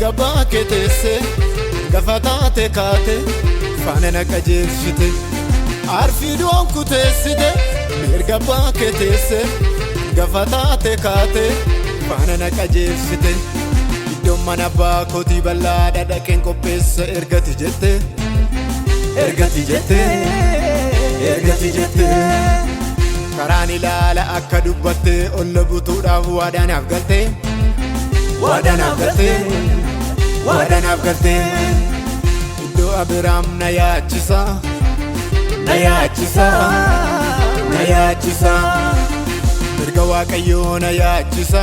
mirga baaketesse gafatate kaate faana qajeelchite arfiidoon kuteessite mirga baaketesse gafatate kaate faana qajeelchite iddoon mana baakoti bal'aadha dhaqeen qopheessa ergati jette karaan ilaala akka dubbatte olla butuudhaaf waadanaaf galte iddoo Abiraam na yaachisa mirga Waaqayyoo na yaachisa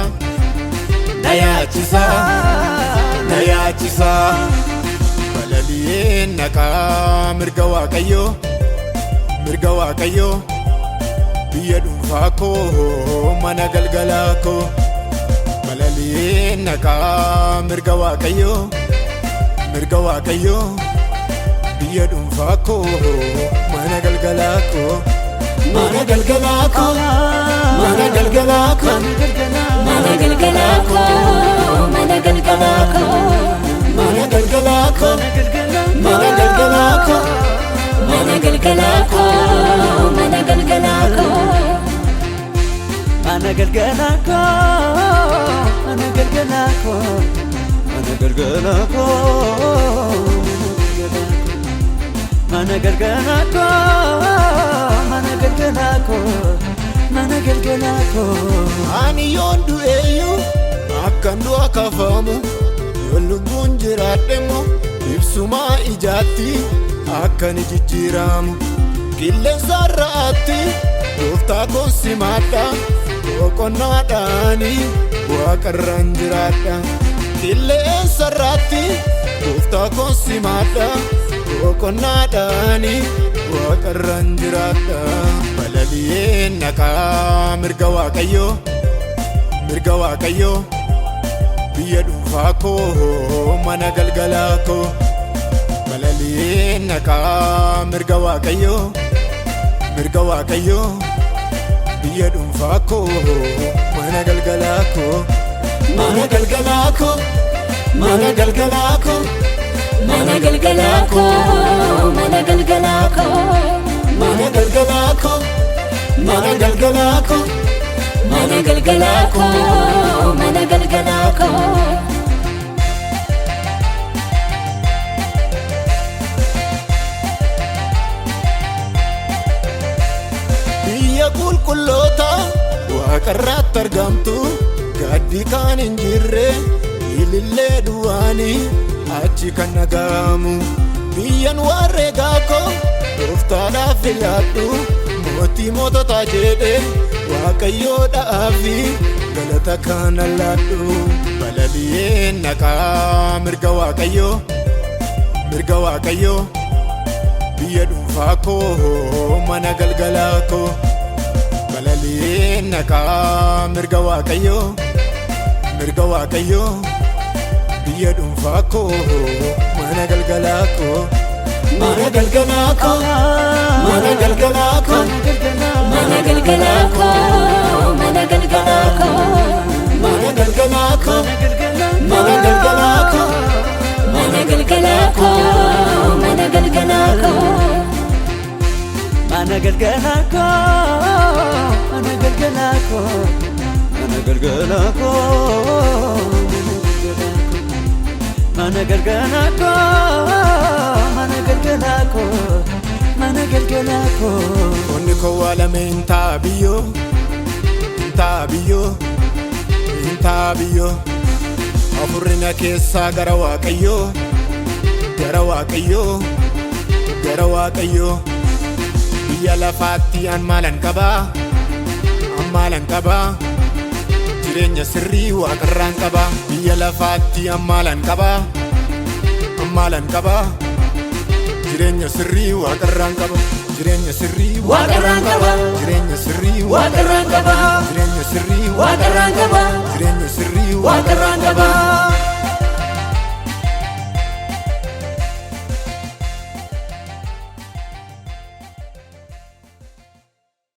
balaliyeen naqaa mirga Waaqayyoo biyya dhuunfaa koo mana galgalaa koo balaliyeen naqaa mirga Waaqayyoo biyya dhuunfaa koo mana galgalaa koo mana galgalaa koo mana galgalaa koo mana galgalaa koo mana galgalaa koo mana galgalaa koo mana galgalaa koo mana galgalaa koo mana galgalaa koo mana galgalaa koo mana galgalaa koo mana galgalaa koo mana galgalaa koo mana galgalaa koo mana galgalaa koo ani yoon du'eeyyu akkan du'a kafamu yoo lubbuun jiraadhemmo ibsumaa ijaatti akkan jijjiiramu qilleensa irraatti gooftaa koo simadha boqonnaadhaani waaqarraan jiraadha qilleensa irraatti gooftaa koo simadha boqonnaadhaani waaqarraan jiraadha balaliyeen naqaa mirga Waaqayyoo biyya dhuunfaa koo mana galgalaa koo balaliyeen naqaa mirga Waaqayyoo biyya dhuunfaa koo mana galgalaa koo mana galgalaa koo mana galgalaa koo mana galgalaa koo mana galgalaa koo mana galgalaa koo mana galgalaa koo mana galgalaa koo mana galgalaa koo biyya qulqulloota waaqarraatti argamtu gaaddi kan hin jirre ilillee duwwaanii achi kan nagaamu biyyan warreegaa koo gooftaadhaaf filadhu mootii moototaa jedhe Waaqayyoodhaafi galata kan alladhu balaliyeen naqaa mirga Waaqayyoo biyya dhuunfaa koo mana galgalaa koo balaliyeen naqaa mirga Waaqayyoo biyya dhuunfaa koo mana galgalaa koo mana galgalaa koo mana galgalaa koo mana galgalaa koo mana galgalaa koo mana galgalaa koo mana galgalaa koo mana galgalaa koo mana galgalaa koo mana galgalaa koo mana galgalaa koo mana galgalaa koo mana galgalaa koo mana galgalaa koo mana galgalaa koo onni koo waalameen taabiyyoo afurrina keessaa gara Waaqayyoo biyya lafaatti an maalan qabaa jireenya sirrii waaqarraan qabaa biyya lafaatti an maalan qabaa jireenya sirrii waaqarraan qabaa jireenya sirrii waaqarraan qabaa jireenya sirrii waaqarraan qabaa jireenya sirrii waaqarraan qabaa jireenya sirrii waaqarraan qabaa